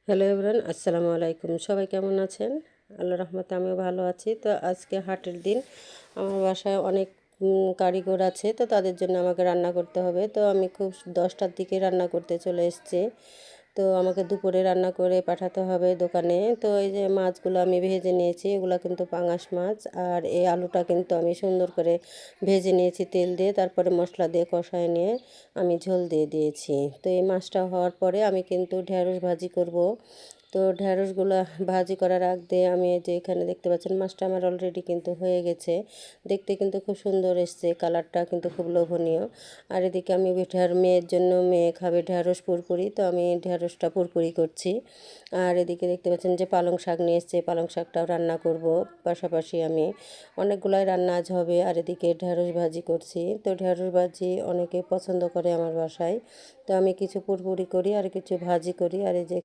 Hello everyone, আসসালামু আলাইকুম। সবাই কেমন আছেন? আল্লাহর রহমতে আমিও ভালো আছি। তো আজকে হাটের দিন, আমার বাসায় অনেক কারিগর আছে, তো তাদের জন্য আমাকে রান্না করতে হবে। তো আমি খুব 10টার দিকে রান্না করতে চলে এসেছি। তো আমাকে দুপুরে রান্না করে পাঠাতে হবে দোকানে। তো এই যে মাছগুলো আমি ভেজে নিয়েছি, এগুলো কিন্তু পাঙাশ মাছ। আর এই আলুটা কিন্তু আমি সুন্দর করে ভেজে নিয়েছি তেল দিয়ে, তারপরে মশলা দিয়ে কষায় নিয়ে আমি ঝোল দিয়ে দিয়েছি। তো এই মাছটা হওয়ার পরে আমি কিন্তু ঢেঁড়স ভাজি করব। তো ঢেঁড়সগুলো ভাজি করার আগ দিয়ে আমি এই যে এখানে দেখতে পাচ্ছেন মাছটা আমার অলরেডি কিন্তু হয়ে গেছে। দেখতে কিন্তু খুব সুন্দর এসছে, কালারটা কিন্তু খুব লোভনীয়। আর এদিকে আমি মেয়ের জন্য, মেয়ে খাবে ঢেঁড়স পুরপুরি, তো আমি ঢেঁড়সটা পুরপুরি করছি। আর এদিকে দেখতে পাচ্ছেন যে পালং শাক নিয়ে এসছে, পালং শাকটাও রান্না করব। পাশাপাশি আমি অনেকগুলাই রান্না আজ হবে। আর এদিকে ঢেঁড়স ভাজি করছি। তো ঢেঁড়স ভাজি অনেকে পছন্দ করে আমার বাসায়। তো আমি কিছু পুরপুরি করি আর কিছু ভাজি করি। আর এই যে